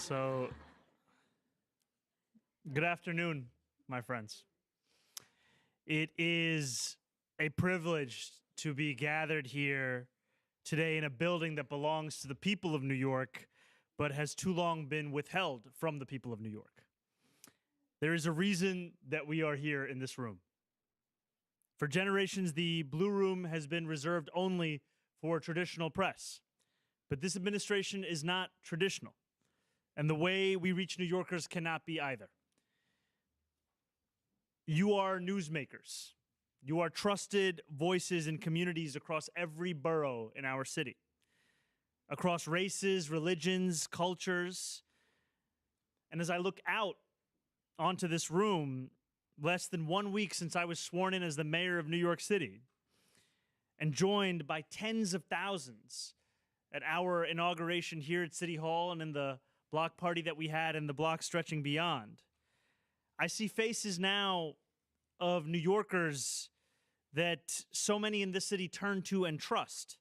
So, good afternoon, my friends. It is a privilege to be gathered here today in a building that belongs to the people of New York, but has too long been withheld from the people of New York. There is a reason that we are here in this room. For generations, the Blue Room has been reserved only for traditional press. But this administration is not traditional. And the way we reach New Yorkers cannot be either. You are newsmakers. You are trusted voices in communities across every borough in our city, across races, religions, cultures. And as I look out onto this room, less than 1 week since I was sworn in as the mayor of New York City, and joined by tens of thousands at our inauguration here at City Hall and in the block party that we had and the block stretching beyond, I see faces now of New Yorkers that so many in this city turn to and trust,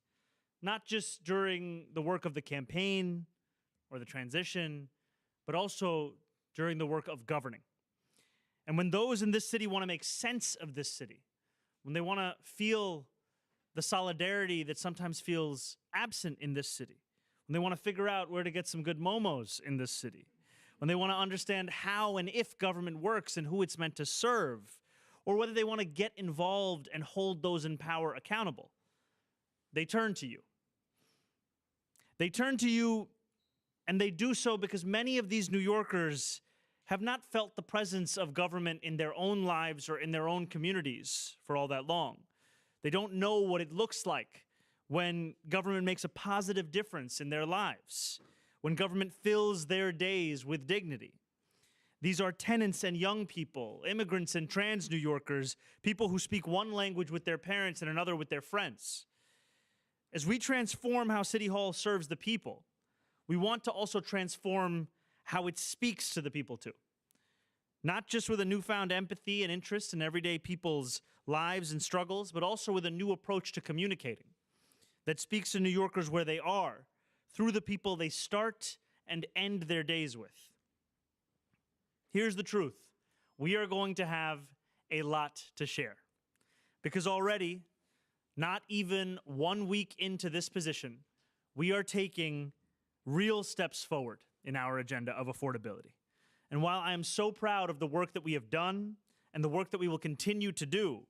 not just during the work of the campaign or the transition, but also during the work of governing. And when those in this city want to make sense of this city, when they want to feel the solidarity that sometimes feels absent in this city, when they want to figure out where to get some good momos in this city, when they want to understand how and if government works and who it's meant to serve, or whether they want to get involved and hold those in power accountable, they turn to you. They turn to you, and they do so because many of these New Yorkers have not felt the presence of government in their own lives or in their own communities for all that long. They don't know what it looks like when government makes a positive difference in their lives, when government fills their days with dignity. These are tenants and young people, immigrants and trans New Yorkers, people who speak one language with their parents and another with their friends. As we transform how City Hall serves the people, we want to also transform how it speaks to the people too. Not just with a newfound empathy and interest in everyday people's lives and struggles, but also with a new approach to communicating that speaks to New Yorkers where they are, through the people they start and end their days with. Here's the truth. We are going to have a lot to share. Because already, not even 1 week into this position, we are taking real steps forward in our agenda of affordability. And while I am so proud of the work that we have done and the work that we will continue to do,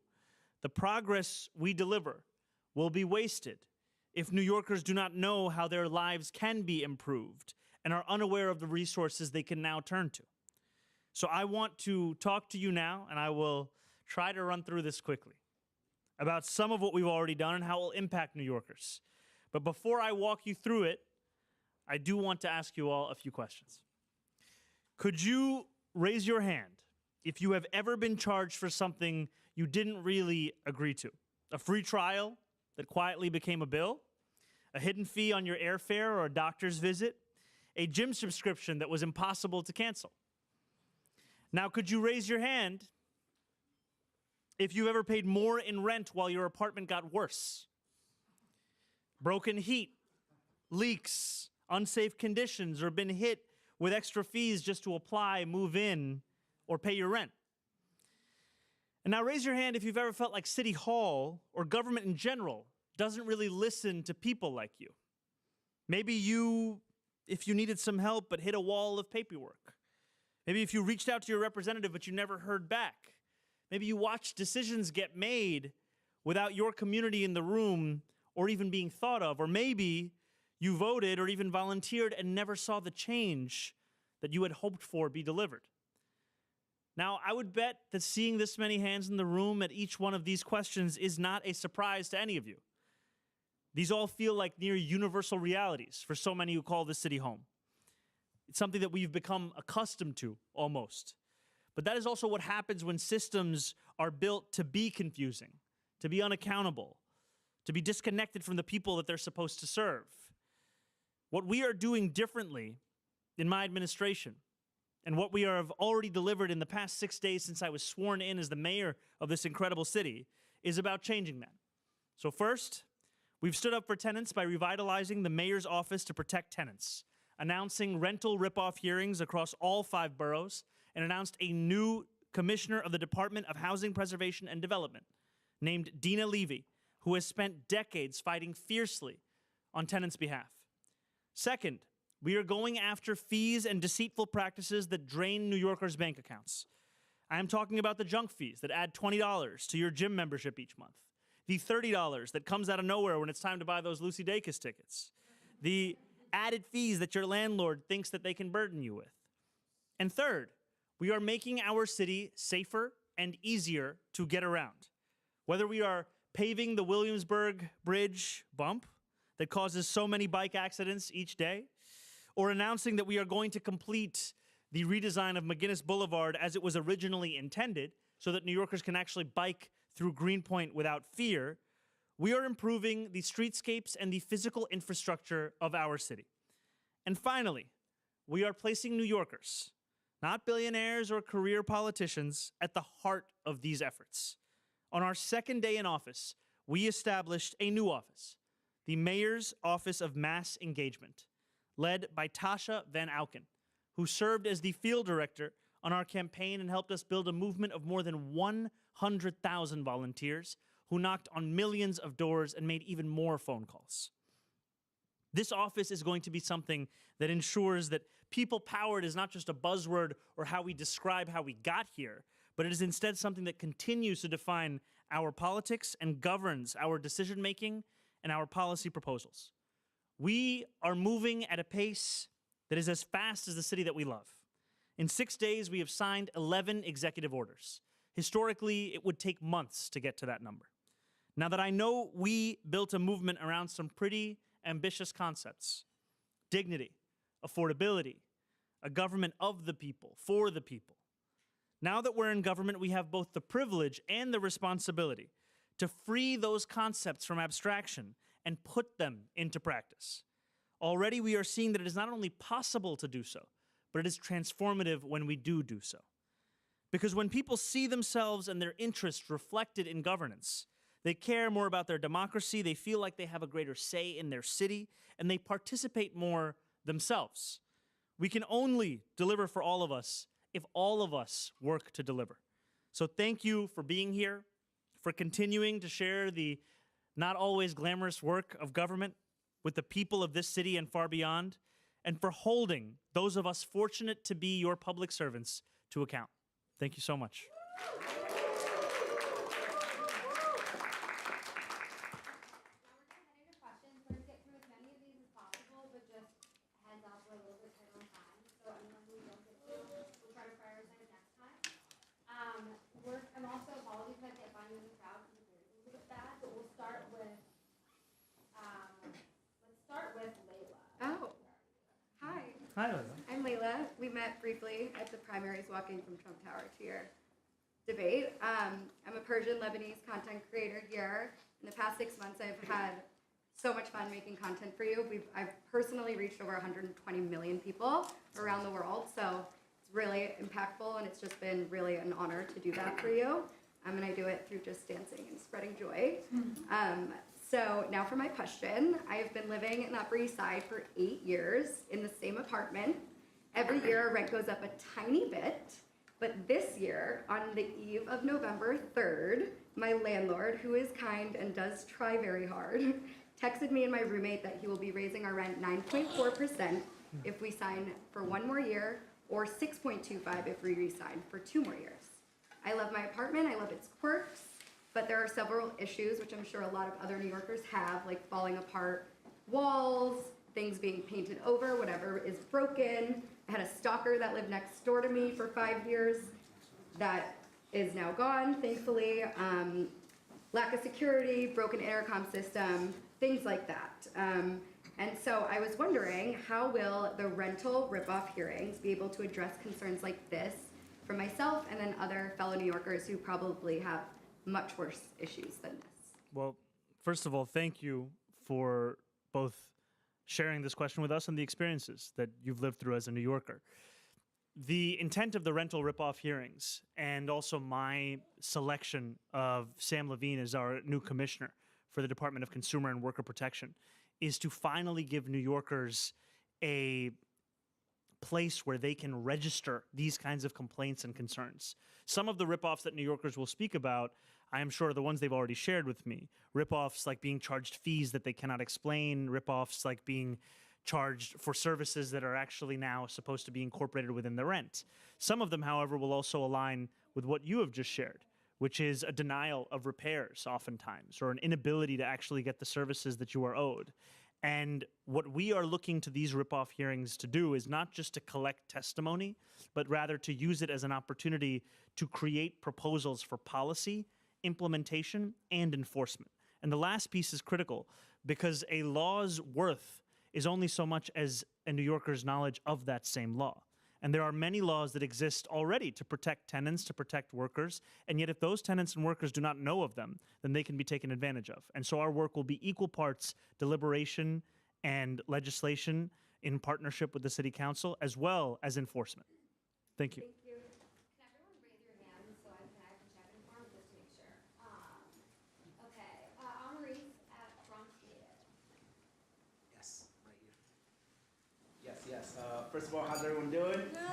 the progress we deliver will be wasted if New Yorkers do not know how their lives can be improved and are unaware of the resources they can now turn to. So I want to talk to you now, and I will try to run through this quickly, about some of what we've already done and how it will impact New Yorkers. But before I walk you through it, I do want to ask you all a few questions. Could you raise your hand if you have ever been charged for something you didn't really agree to? A free trial that quietly became a bill? A hidden fee on your airfare or a doctor's visit? A gym subscription that was impossible to cancel? Now, could you raise your hand if you've ever paid more in rent while your apartment got worse? Broken heat, leaks, unsafe conditions, or been hit with extra fees just to apply, move in, or pay your rent? And now raise your hand if you've ever felt like City Hall or government in general doesn't really listen to people like you. Maybe you, if you needed some help, but hit a wall of paperwork. Maybe if you reached out to your representative, but you never heard back. Maybe you watched decisions get made without your community in the room or even being thought of. Or maybe you voted or even volunteered and never saw the change that you had hoped for be delivered. Now, I would bet that seeing this many hands in the room at each one of these questions is not a surprise to any of you. These all feel like near universal realities for so many who call this city home. It's something that we've become accustomed to, almost. But that is also what happens when systems are built to be confusing, to be unaccountable, to be disconnected from the people that they're supposed to serve. What we are doing differently in my administration, and what we have already delivered in the past 6 days since I was sworn in as the mayor of this incredible city, is about changing that. So first, we've stood up for tenants by revitalizing the mayor's office to protect tenants, announcing rental ripoff hearings across all 5 boroughs, and announced a new commissioner of the Department of Housing Preservation and Development named Dina Levy, who has spent decades fighting fiercely on tenants' behalf. Second, we are going after fees and deceitful practices that drain New Yorkers' bank accounts. I am talking about the junk fees that add $20 to your gym membership each month, the $30 that comes out of nowhere when it's time to buy those Lucy Dacus tickets, the added fees that your landlord thinks that they can burden you with. And third, we are making our city safer and easier to get around. Whether we are paving the Williamsburg Bridge bump that causes so many bike accidents each day, or announcing that we are going to complete the redesign of McGinnis Boulevard as it was originally intended so that New Yorkers can actually bike through Greenpoint without fear, we are improving the streetscapes and the physical infrastructure of our city. And finally, we are placing New Yorkers, not billionaires or career politicians, at the heart of these efforts. On our second day in office, we established a new office, the Mayor's Office of Mass Engagement, led by Tasha Van Auken, who served as the field director on our campaign and helped us build a movement of more than 100,000 volunteers who knocked on millions of doors and made even more phone calls. This office is going to be something that ensures that people-powered is not just a buzzword or how we describe how we got here, but it is instead something that continues to define our politics and governs our decision-making and our policy proposals. We are moving at a pace that is as fast as the city that we love. In 6 days, we have signed 11 executive orders. Historically, it would take months to get to that number. Now that I know we built a movement around some pretty ambitious concepts: dignity, affordability, a government of the people, for the people. Now that we're in government, we have both the privilege and the responsibility to free those concepts from abstraction and put them into practice. Already we are seeing that it is not only possible to do so, but it is transformative when we do so. Because when people see themselves and their interests reflected in governance, they care more about their democracy, they feel like they have a greater say in their city, and they participate more themselves. We can only deliver for all of us if all of us work to deliver. So thank you for being here, for continuing to share the not always glamorous work of government with the people of this city and far beyond, and for holding those of us fortunate to be your public servants to account. Thank you so much. I'm also apologies if I can't find you in the crowd because the voice is a bit bad, but let's start with Layla. Oh, hi. Hi, Layla. I'm Layla. We met briefly at the primaries walking from Trump Tower to your debate. I'm a Persian Lebanese content creator here. In the past 6 months, I've had so much fun making content for you. I've personally reached over 120 million people around the world, so it's really impactful, and it's just been really an honor to do that for you. And I do it through just dancing and spreading joy. So now for my question. I have been living in the Upper East Side for 8 years in the same apartment. Every year our rent goes up a tiny bit, but this year, on the eve of November 3rd, my landlord, who is kind and does try very hard, texted me and my roommate that he will be raising our rent 9.4% if we sign for 1 more year, or 6.25 if we re-sign for 2 more years. I love my apartment, I love its quirks, but there are several issues, which I'm sure a lot of other New Yorkers have, like falling apart walls, things being painted over, whatever is broken. I had a stalker that lived next door to me for 5 years that is now gone, thankfully. Lack of security, broken intercom system, things like that. And so I was wondering, how will the rental ripoff hearings be able to address concerns like this for myself and then other fellow New Yorkers who probably have much worse issues than this? Well, first of all, thank you for both sharing this question with us and the experiences that you've lived through as a New Yorker. The intent of the rental ripoff hearings, and also my selection of Sam Levine as our new commissioner for the Department of Consumer and Worker Protection, is to finally give New Yorkers a place where they can register these kinds of complaints and concerns. Some of the ripoffs that New Yorkers will speak about, I am sure, are the ones they've already shared with me. Ripoffs like being charged fees that they cannot explain, ripoffs like being charged for services that are actually now supposed to be incorporated within the rent. Some of them, however, will also align with what you have just shared, which is a denial of repairs oftentimes, or an inability to actually get the services that you are owed. And what we are looking to these ripoff hearings to do is not just to collect testimony, but rather to use it as an opportunity to create proposals for policy, implementation, and enforcement. And the last piece is critical because a law's worth is only so much as a New Yorker's knowledge of that same law. And there are many laws that exist already to protect tenants, to protect workers, and yet if those tenants and workers do not know of them, then they can be taken advantage of. And so our work will be equal parts deliberation and legislation in partnership with the City Council, as well as enforcement. Thank you. Thank you. Can everyone raise your hands so I can check in form just to make sure? Okay, Maurice at Bronx Native. Yes, right here. Yes. First of all, how's everyone doing? That's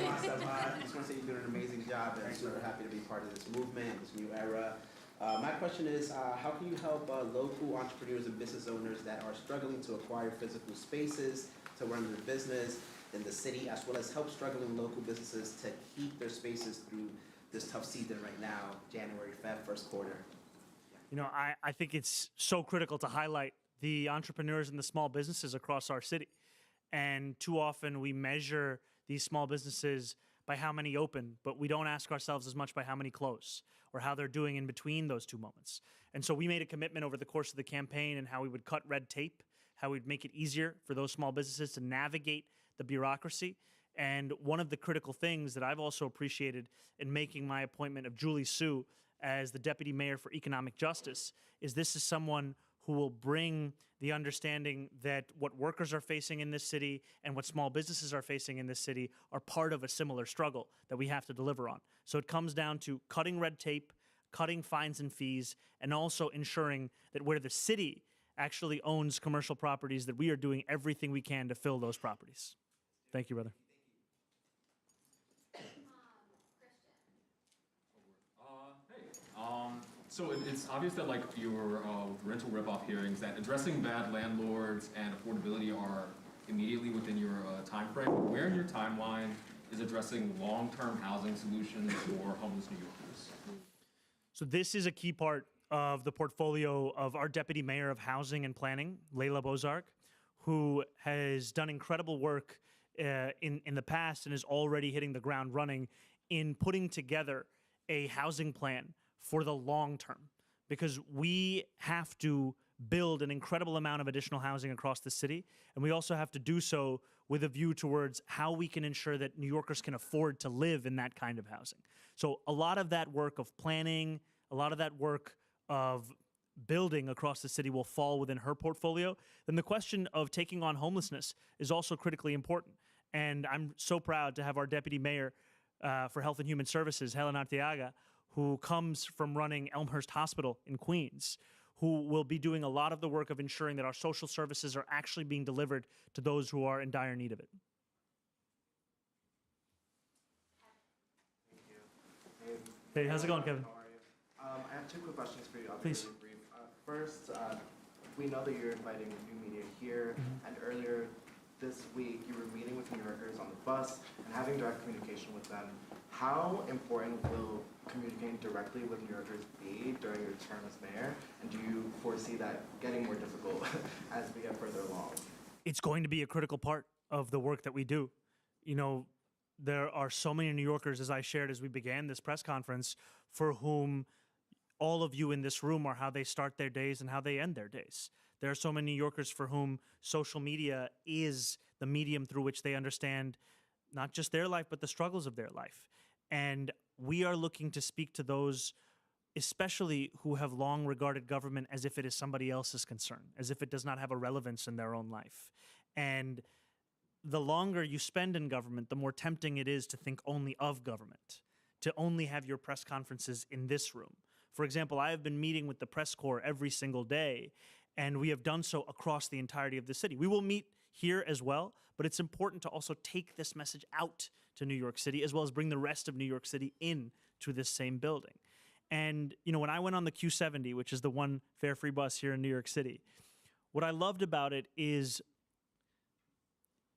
awesome. I just want to say you're doing an amazing job, and I'm super happy to be part of this movement, this new era. My question is, how can you help local entrepreneurs and business owners that are struggling to acquire physical spaces to run their business in the city, as well as help struggling local businesses to keep their spaces through this tough season right now, January, Feb, first quarter? You know, I think it's so critical to highlight the entrepreneurs and the small businesses across our city. And too often we measure these small businesses by how many open, but we don't ask ourselves as much by how many close or how they're doing in between those two moments. And so we made a commitment over the course of the campaign and how we would cut red tape, how we'd make it easier for those small businesses to navigate the bureaucracy. And one of the critical things that I've also appreciated in making my appointment of Julie Sue as the Deputy Mayor for Economic Justice is this is someone who will bring the understanding that what workers are facing in this city and what small businesses are facing in this city are part of a similar struggle that we have to deliver on. So it comes down to cutting red tape, cutting fines and fees, and also ensuring that where the city actually owns commercial properties, that we are doing everything we can to fill those properties. Thank you, brother. So it's obvious that like your rental ripoff hearings, that addressing bad landlords and affordability are immediately within your time frame. Where in your timeline is addressing long-term housing solutions for homeless New Yorkers? So this is a key part of the portfolio of our Deputy Mayor of Housing and Planning, Layla Bozarg, who has done incredible work in the past and is already hitting the ground running in putting together a housing plan for the long term, because we have to build an incredible amount of additional housing across the city, and we also have to do so with a view towards how we can ensure that New Yorkers can afford to live in that kind of housing. So a lot of that work of planning, a lot of that work of building across the city will fall within her portfolio. Then the question of taking on homelessness is also critically important. And I'm so proud to have our Deputy Mayor for Health and Human Services, Helen Arteaga, who comes from running Elmhurst Hospital in Queens, who will be doing a lot of the work of ensuring that our social services are actually being delivered to those who are in dire need of it. Hey, how's it going, Kevin? How are you? I have two quick questions for you. I'll be Please. really brief. First, we know that you're inviting new media here, and earlier this week you were meeting with New Yorkers on the bus and having direct communication with them. How important will communicating directly with New Yorkers be during your term as mayor? And do you foresee that getting more difficult as we get further along? It's going to be a critical part of the work that we do. You know, there are so many New Yorkers, as I shared as we began this press conference, for whom all of you in this room are how they start their days and how they end their days. There are so many New Yorkers for whom social media is the medium through which they understand not just their life, but the struggles of their life. And we are looking to speak to those, especially who have long regarded government as if it is somebody else's concern, as if it does not have a relevance in their own life. And the longer you spend in government, the more tempting it is to think only of government, to only have your press conferences in this room. For example, I have been meeting with the press corps every single day, and we have done so across the entirety of the city. We will meet here as well, but it's important to also take this message out to New York City, as well as bring the rest of New York City in to this same building. And, you know, when I went on the Q70, which is the one fare free bus here in New York City, what I loved about it is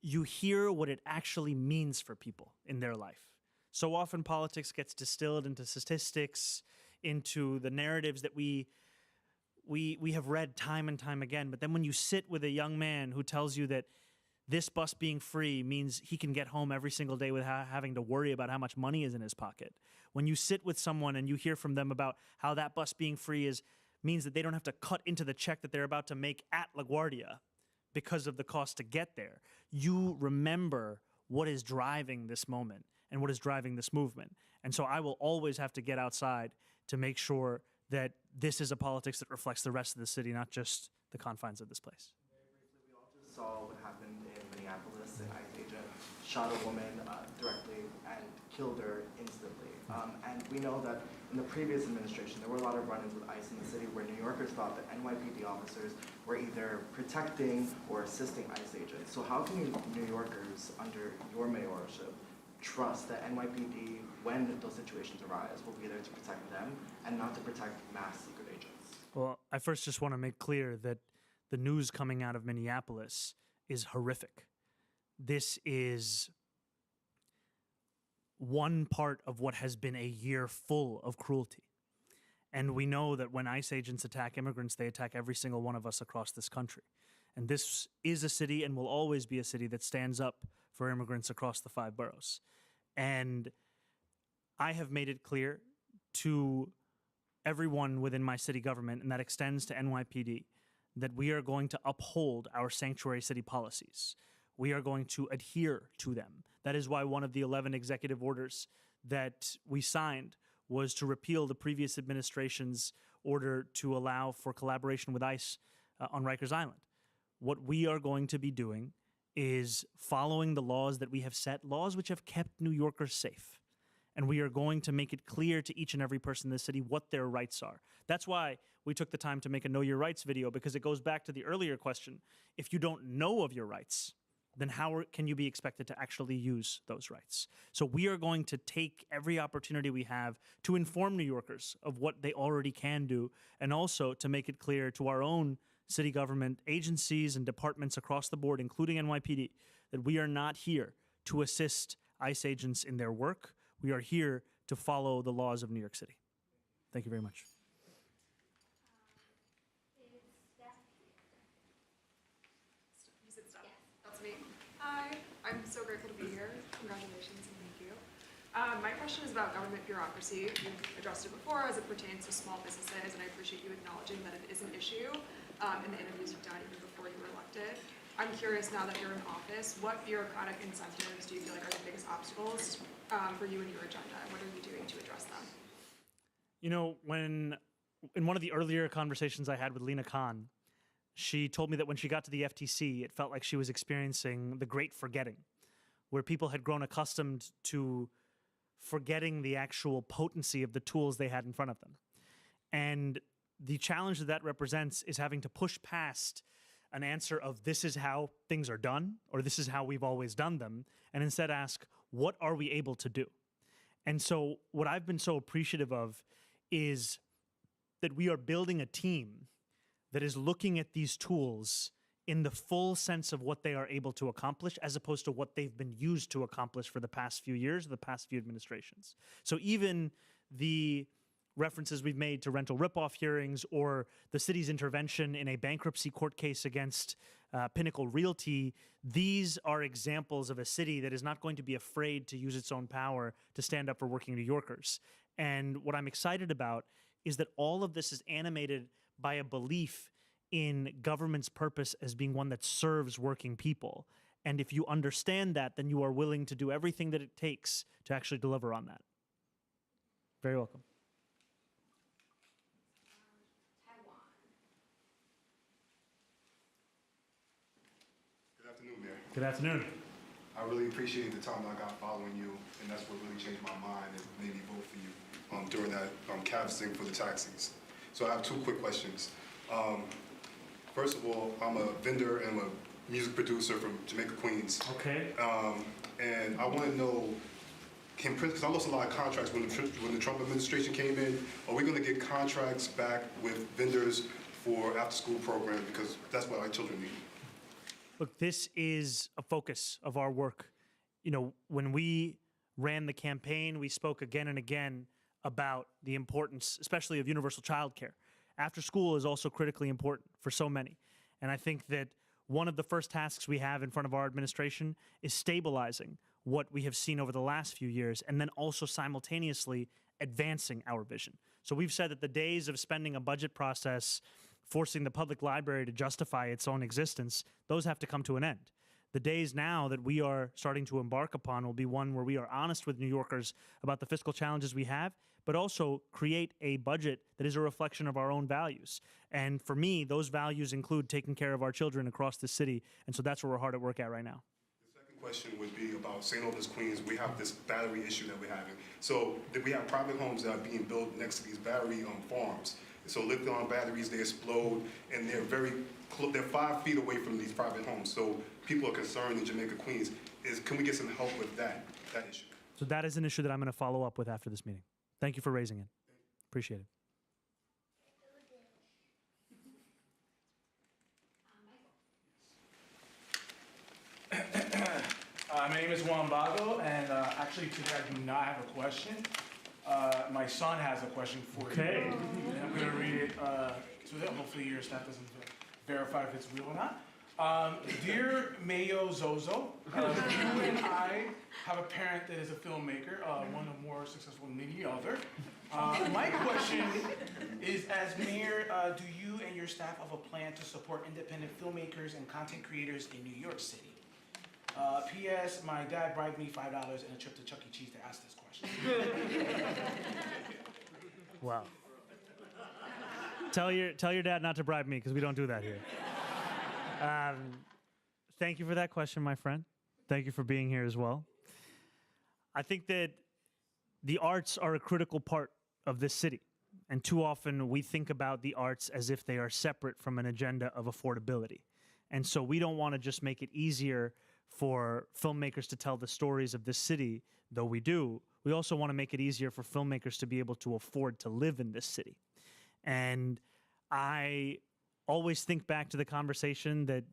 you hear what it actually means for people in their life. So often politics gets distilled into statistics, into the narratives that we have read time and time again. But then when you sit with a young man who tells you that this bus being free means he can get home every single day without having to worry about how much money is in his pocket. When you sit with someone and you hear from them about how that bus being free means that they don't have to cut into the check that they're about to make at LaGuardia because of the cost to get there, you remember what is driving this moment and what is driving this movement. And so I will always have to get outside to make sure that this is a politics that reflects the rest of the city, not just the confines of this place. Very briefly, we all just saw what happened in Minneapolis. An ICE agent shot a woman directly and killed her instantly. And we know that in the previous administration, there were a lot of run-ins with ICE in the city where New Yorkers thought that NYPD officers were either protecting or assisting ICE agents. So how can New Yorkers, under your mayorship, trust that NYPD, when those situations arise, will be there to protect them and not to protect mass secret agents? Well, I first just want to make clear that the news coming out of Minneapolis is horrific. This is one part of what has been a year full of cruelty. And we know that when ICE agents attack immigrants, they attack every single one of us across this country. And this is a city and will always be a city that stands up for immigrants across the 5 boroughs. And I have made it clear to everyone within my city government, and that extends to NYPD, that we are going to uphold our sanctuary city policies. We are going to adhere to them. That is why one of the 11 executive orders that we signed was to repeal the previous administration's order to allow for collaboration with ICE on Rikers Island. What we are going to be doing is following the laws that we have set, laws which have kept New Yorkers safe. And we are going to make it clear to each and every person in the city what their rights are. That's why we took the time to make a Know Your Rights video, because it goes back to the earlier question. If you don't know of your rights, then how can you be expected to actually use those rights? So we are going to take every opportunity we have to inform New Yorkers of what they already can do, and also to make it clear to our own city government agencies and departments across the board, including NYPD, that we are not here to assist ICE agents in their work. We are here to follow the laws of New York City. Thank you very much. Is Steph here? You said Steph. Yes. That's me. Hi, I'm so grateful to be here. Congratulations and thank you. My question is about government bureaucracy. You've addressed it before as it pertains to small businesses, and I appreciate you acknowledging that it is an issue in the interviews you've done even before you were elected. I'm curious, now that you're in office, what bureaucratic incentives do you feel like are the biggest obstacles for you and your agenda, and what are you doing to address them? You know, in one of the earlier conversations I had with Lena Khan, she told me that when she got to the FTC, it felt like she was experiencing the great forgetting, where people had grown accustomed to forgetting the actual potency of the tools they had in front of them. And the challenge that represents is having to push past an answer of this is how things are done, or this is how we've always done them, and instead ask, what are we able to do? And so what I've been so appreciative of is that we are building a team that is looking at these tools in the full sense of what they are able to accomplish, as opposed to what they've been used to accomplish for the past few years, the past few administrations. So even the references we've made to rental ripoff hearings, or the city's intervention in a bankruptcy court case against Pinnacle Realty, these are examples of a city that is not going to be afraid to use its own power to stand up for working New Yorkers. And what I'm excited about is that all of this is animated by a belief in government's purpose as being one that serves working people. And if you understand that, then you are willing to do everything that it takes to actually deliver on that. Very welcome. Taiwan. Good afternoon, Mayor. Good afternoon. I really appreciate the time I got following you, and that's what really changed my mind and made me vote for you during that canvassing for the taxis. So I have 2 quick questions. First of all, I'm a vendor and I'm a music producer from Jamaica, Queens. Okay. And I want to know, can Prince, because I lost a lot of contracts when the Trump administration came in, are we going to get contracts back with vendors for after-school programs? Because that's what our children need. Look, this is a focus of our work. You know, when we ran the campaign, we spoke again and again about the importance, especially of universal childcare. After school is also critically important for so many. And I think that one of the first tasks we have in front of our administration is stabilizing what we have seen over the last few years, and then also simultaneously advancing our vision. So we've said that the days of spending a budget process forcing the public library to justify its own existence, those have to come to an end. The days now that we are starting to embark upon will be one where we are honest with New Yorkers about the fiscal challenges we have, but also create a budget that is a reflection of our own values. And for me, those values include taking care of our children across the city, and so that's where we're hard at work at right now. The second question would be about St. Albans, Queens. We have this battery issue that we're having. So we have private homes that are being built next to these battery farms. So lithium batteries, they explode, and they're they're 5 feet away from these private homes. So people are concerned in Jamaica, Queens. Can we get some help with that issue? So that is an issue that I'm going to follow up with after this meeting. Thank you for raising it. Appreciate it. My name is Juan Bago, and actually today I do not have a question. My son has a question for you. Okay. And I'm going to read it to him. Hopefully your staff doesn't verify if it's real or not. Dear Mayo Zozo, you and I have a parent that is a filmmaker, one of more successful than the other. My question is, as mayor, do you and your staff have a plan to support independent filmmakers and content creators in New York City? P.S. My dad bribed me $5 and a trip to Chuck E. Cheese to ask this question. Wow. Tell your dad not to bribe me, because we don't do that here. Thank you for that question, my friend. Thank you for being here as well. I think that the arts are a critical part of this city. And too often we think about the arts as if they are separate from an agenda of affordability. And so we don't want to just make it easier for filmmakers to tell the stories of this city, though we do. We also want to make it easier for filmmakers to be able to afford to live in this city. And I always think back to the conversation that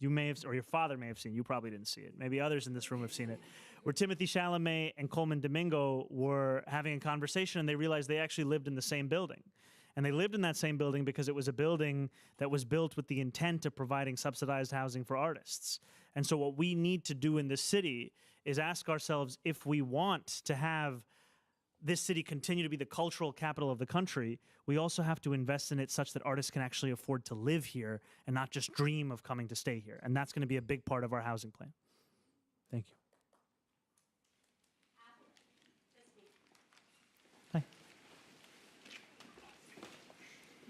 you may have, or your father may have seen, you probably didn't see it, maybe others in this room have seen it, where Timothy Chalamet and Coleman Domingo were having a conversation and they realized they actually lived in the same building. And they lived in that same building because it was a building that was built with the intent of providing subsidized housing for artists. And so what we need to do in this city is ask ourselves, if we want to have this city continue to be the cultural capital of the country, we also have to invest in it such that artists can actually afford to live here and not just dream of coming to stay here. And that's going to be a big part of our housing plan. Thank you. Hi.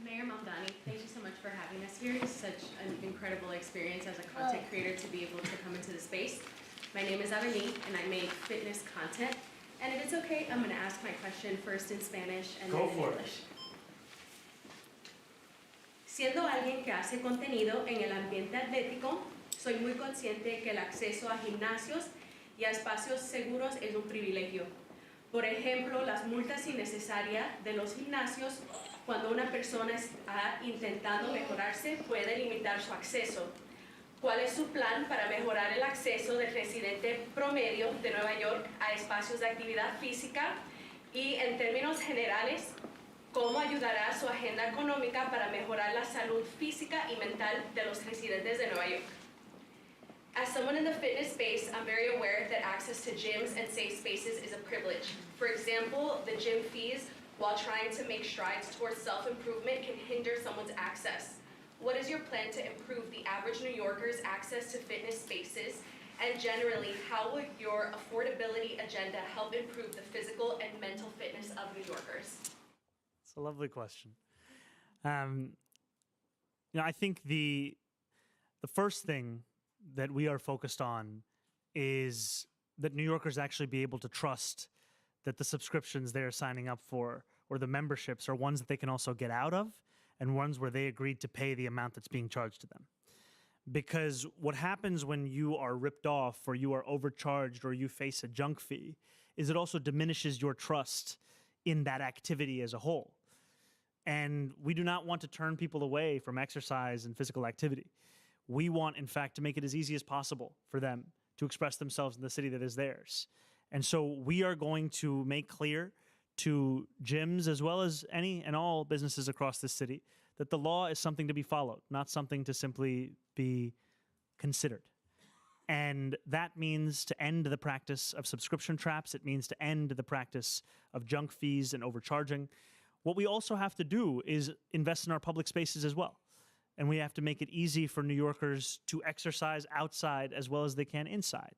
Mayor Mamdani, thank you so much for having us here. It's such an incredible experience as a content creator to be able to come into the space. My name is Avani, and I make fitness content. And if it's okay, I'm going to ask my question first in Spanish and then in English. Siendo alguien que hace contenido en el ambiente atlético, soy muy consciente que el acceso a gimnasios y a espacios seguros es un privilegio. Por ejemplo, las multas innecesarias de los gimnasios cuando una persona está intentando mejorarse puede limitar su acceso. ¿Cuál es su plan para mejorar el acceso del residente promedio de Nueva York a espacios de actividad física? Y en términos generales, ¿cómo ayudará su agenda económica para mejorar la salud física y mental de los residentes de Nueva York? As someone in the fitness space, I'm very aware that access to gyms and safe spaces is a privilege. For example, the gym fees, while trying to make strides towards self-improvement, can hinder someone's access. What is your plan to improve the average New Yorker's access to fitness spaces? And generally, how would your affordability agenda help improve the physical and mental fitness of New Yorkers? It's a lovely question. I think the first thing that we are focused on is that New Yorkers actually be able to trust that the subscriptions they're signing up for or the memberships are ones that they can also get out of, and ones where they agreed to pay the amount that's being charged to them. Because what happens when you are ripped off or you are overcharged or you face a junk fee is it also diminishes your trust in that activity as a whole. And we do not want to turn people away from exercise and physical activity. We want, in fact, to make it as easy as possible for them to express themselves in the city that is theirs. And so we are going to make clear to gyms as well as any and all businesses across this city that the law is something to be followed, not something to simply be considered. And that means to end the practice of subscription traps. It means to end the practice of junk fees and overcharging. What we also have to do is invest in our public spaces as well. And we have to make it easy for New Yorkers to exercise outside as well as they can inside.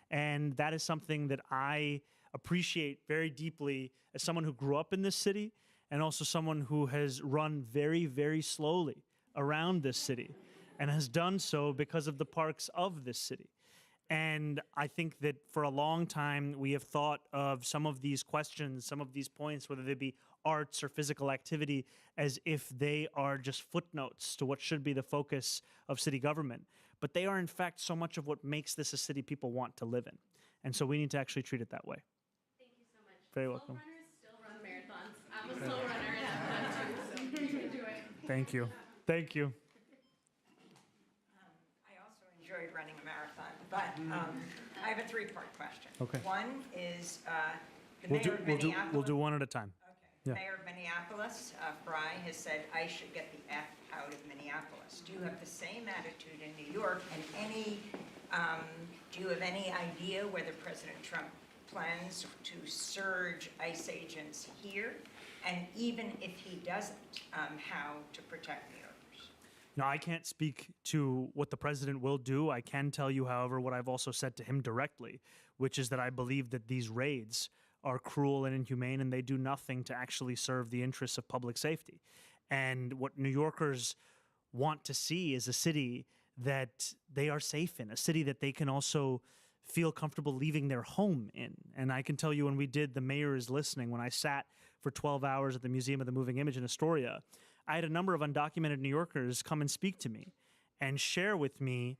And that is something that I appreciate very deeply as someone who grew up in this city and also someone who has run very, very slowly around this city and has done so because of the parks of this city. And I think that for a long time, we have thought of some of these questions, some of these points, whether they be arts or physical activity, as if they are just footnotes to what should be the focus of city government. But they are, in fact, so much of what makes this a city people want to live in. And so we need to actually treat it that way. Thank you so much. Very Slow welcome. runners still run marathons. I'm a slow runner and I've done too, so enjoy it. Thank you. Thank you. I also enjoyed running a marathon, but I have a three-part question. Okay. One is the mayor of Minneapolis. We'll do one at a time. Okay. Yeah. Mayor of Minneapolis, Fry, has said I should get the F out of Minneapolis. Do you have the same attitude in New York? And do you have any idea whether President Trump plans to surge ICE agents here? And even if he doesn't, how to protect New Yorkers? Now, I can't speak to what the president will do. I can tell you, however, what I've also said to him directly, which is that I believe that these raids are cruel and inhumane, and they do nothing to actually serve the interests of public safety. And what New Yorkers want to see is a city that they are safe in, a city that they can also feel comfortable leaving their home in. And I can tell you, when we did The Mayor is Listening, when I sat for 12 hours at the Museum of the Moving Image in Astoria, I had a number of undocumented New Yorkers come and speak to me and share with me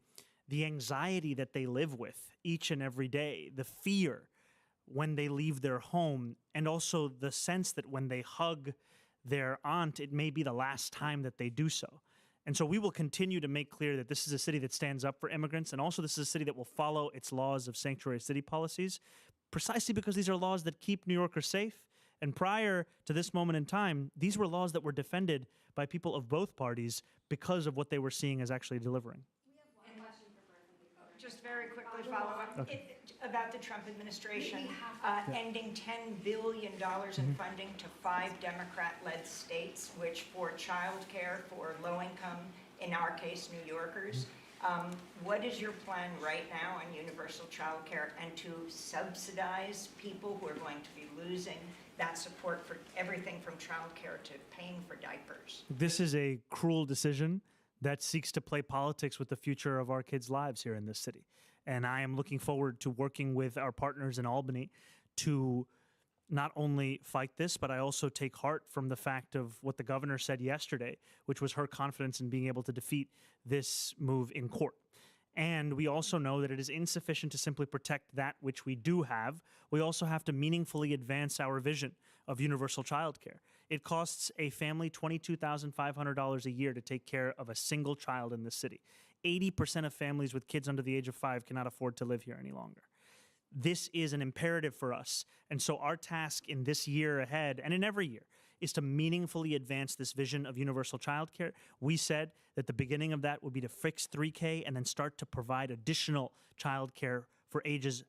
the anxiety that they live with each and every day, the fear when they leave their home, and also the sense that when they hug their aunt, it may be the last time that they do so. And so we will continue to make clear that this is a city that stands up for immigrants, and also this is a city that will follow its laws of sanctuary city policies, precisely because these are laws that keep New Yorkers safe. And prior to this moment in time, these were laws that were defended by people of both parties because of what they were seeing as actually delivering. Just very quickly follow up about the Trump administration ending $10 billion in funding to 5 Democrat-led states, which for child care for low-income, in our case, New Yorkers. What is your plan right now on universal child care and to subsidize people who are going to be losing that support for everything from child care to paying for diapers? This is a cruel decision that seeks to play politics with the future of our kids' lives here in this city. And I am looking forward to working with our partners in Albany to not only fight this, but I also take heart from the fact of what the governor said yesterday, which was her confidence in being able to defeat this move in court. And we also know that it is insufficient to simply protect that which we do have. We also have to meaningfully advance our vision of universal child care. It costs a family $22,500 a year to take care of a single child in this city. 80% of families with kids under the age of 5 cannot afford to live here any longer. This is an imperative for us. And so our task in this year ahead, and in every year, is to meaningfully advance this vision of universal child care. We said that the beginning of that would be to fix 3K and then start to provide additional child care for ages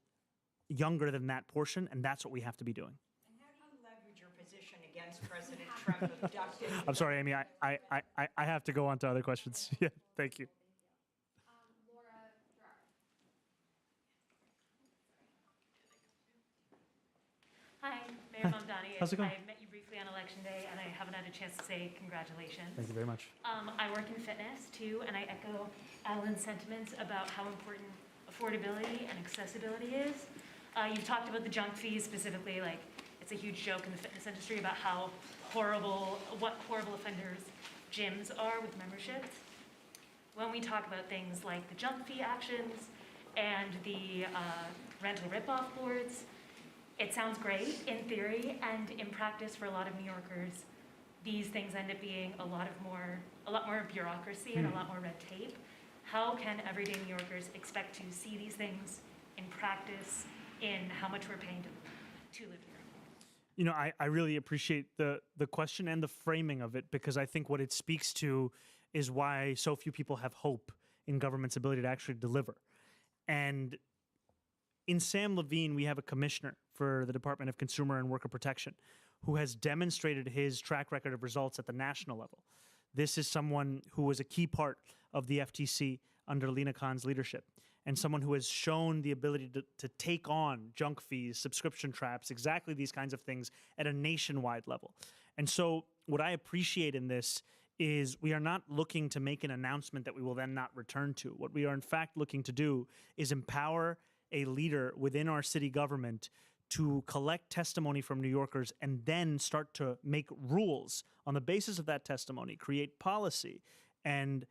younger than that portion, and that's what we have to be doing. And how do you leverage your position against President Trump abducting? I'm sorry, Amy, I have to go on to other questions. Yeah, thank you. Laura Gerard. Hi, Mayor Mamdani. How's it going? I met you briefly on Election Day, and I haven't had a chance to say congratulations. Thank you very much. I work in fitness, too, and I echo Alan's sentiments about how important affordability and accessibility is. You talked about the junk fees specifically, like it's a huge joke in the fitness industry about what horrible offenders gyms are with memberships. when we talk about things like the junk fee actions and the rental ripoff boards, it sounds great in theory, and in practice for a lot of New Yorkers, these things end up being a lot more bureaucracy and a lot more red tape. How can everyday New Yorkers expect to see these things in practice in how much we're paying to live here? You know, I really appreciate the question and the framing of it, because I think what it speaks to is why so few people have hope in government's ability to actually deliver. And in Sam Levine, we have a commissioner for the Department of Consumer and Worker Protection who has demonstrated his track record of results at the national level. This is someone who was a key part of the FTC under Lena Khan's leadership, and someone who has shown the ability to take on junk fees, subscription traps, exactly these kinds of things at a nationwide level. And so what I appreciate in this is we are not looking to make an announcement that we will then not return to. What we are in fact looking to do is empower a leader within our city government to collect testimony from New Yorkers and then start to make rules on the basis of that testimony, create policy, and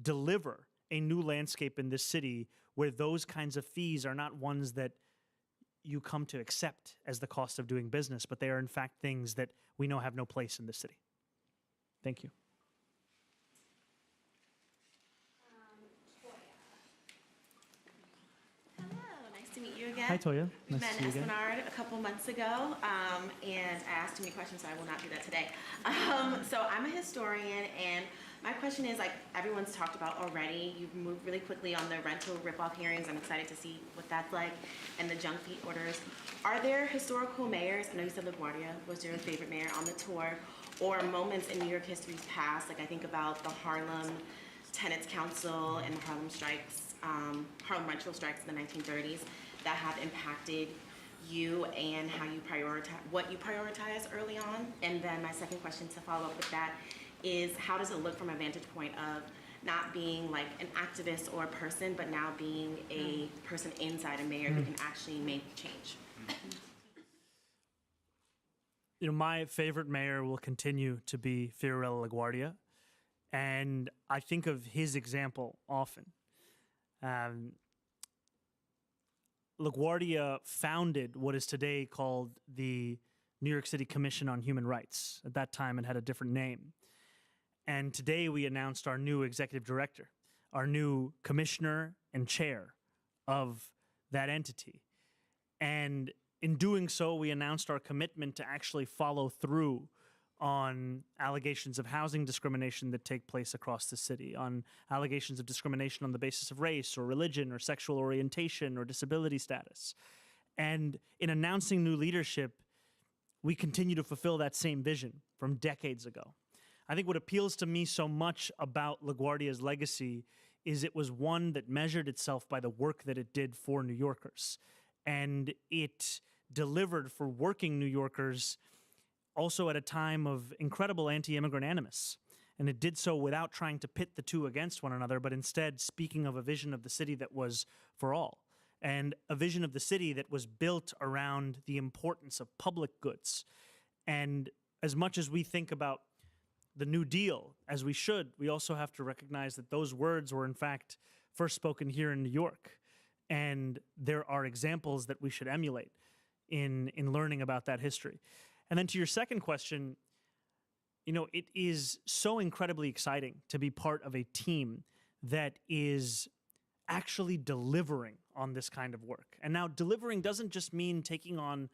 deliver a new landscape in this city where those kinds of fees are not ones that you come to accept as the cost of doing business, but they are in fact things that we know have no place in this city. Thank you. To meet you again. Hi, Toya. We Nice met to see you in again. Esplanade a couple months ago, and I asked too many questions, so I will not do that today. So I'm a historian, and my question is, like everyone's talked about already, you've moved really quickly on the rental ripoff hearings. I'm excited to see what that's like, and the junk fee orders. Are there historical mayors, I know you said LaGuardia was your favorite mayor on the tour, or moments in New York history's past, like I think about the Harlem Tenants Council and the Harlem strikes, Harlem rental strikes in the 1930s, that have impacted you and how you prioritize, what you prioritize early on? And then my second question to follow up with that is, how does it look from a vantage point of not being like an activist or a person, but now being a person inside a mayor who can actually make change? You know, my favorite mayor will continue to be Fiorello LaGuardia, and I think of his example often. LaGuardia founded what is today called the New York City Commission on Human Rights. At that time, it had a different name. And today we announced our new executive director, our new commissioner and chair of that entity. And in doing so, we announced our commitment to actually follow through on allegations of housing discrimination that take place across the city, on allegations of discrimination on the basis of race or religion or sexual orientation or disability status. And in announcing new leadership, we continue to fulfill that same vision from decades ago. I think what appeals to me so much about LaGuardia's legacy is it was one that measured itself by the work that it did for New Yorkers. And it delivered for working New Yorkers also at a time of incredible anti-immigrant animus. And it did so without trying to pit the two against one another, but instead speaking of a vision of the city that was for all, and a vision of the city that was built around the importance of public goods. And as much as we think about the New Deal, as we should, we also have to recognize that those words were in fact first spoken here in New York. And there are examples that we should emulate in learning about that history. And then to your second question, you know, it is so incredibly exciting to be part of a team that is actually delivering on this kind of work. And now delivering doesn't just mean taking on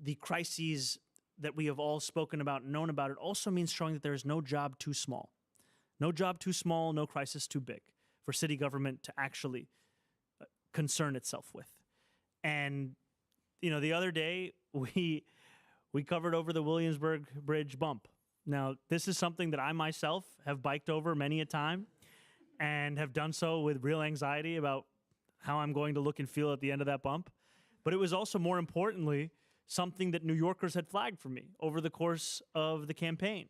the crises that we have all spoken about and known about. It also means showing that there is no job too small. No job too small, no crisis too big for city government to actually concern itself with. And, you know, the other day we covered over the Williamsburg Bridge bump. Now, this is something that I myself have biked over many a time and have done so with real anxiety about how I'm going to look and feel at the end of that bump. But it was also, more importantly, something that New Yorkers had flagged for me over the course of the campaign.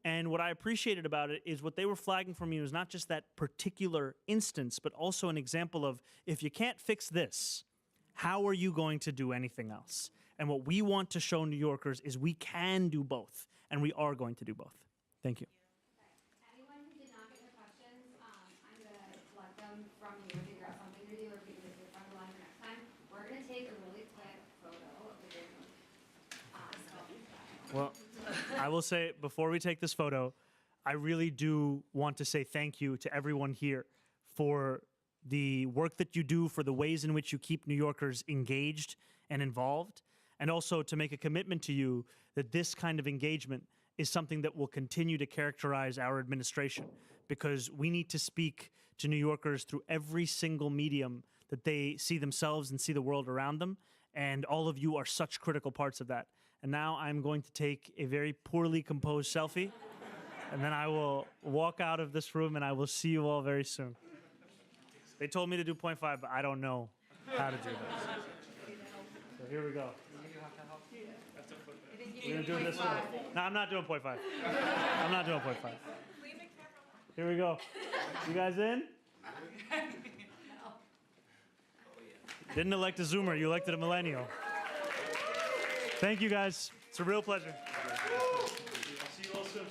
And what I appreciated about it is what they were flagging for me was not just that particular instance, but also an example of, if you can't fix this, how are you going to do anything else? And what we want to show New Yorkers is we can do both, and we are going to do both. Thank you. Anyone who did not get their questions, I'm going Well, I will say, before we take this photo, I really do want to say thank you to everyone here for the work that you do, for the ways in which you keep New Yorkers engaged and involved, and also to make a commitment to you that this kind of engagement is something that will continue to characterize our administration, because we need to speak to New Yorkers through every single medium that they see themselves and see the world around them, and all of you are such critical parts of that. And now I'm going to take a very poorly composed selfie, and then I will walk out of this room and I will see you all very soon. They told me to do 0.5, but I don't know how to do that. So here we go. We're gonna do it this way. No, I'm not doing 0.5. I'm not doing 0.5. Here we go. You guys in? Didn't elect a Zoomer, you elected a millennial. Thank you guys. It's a real pleasure. I'll see you all soon.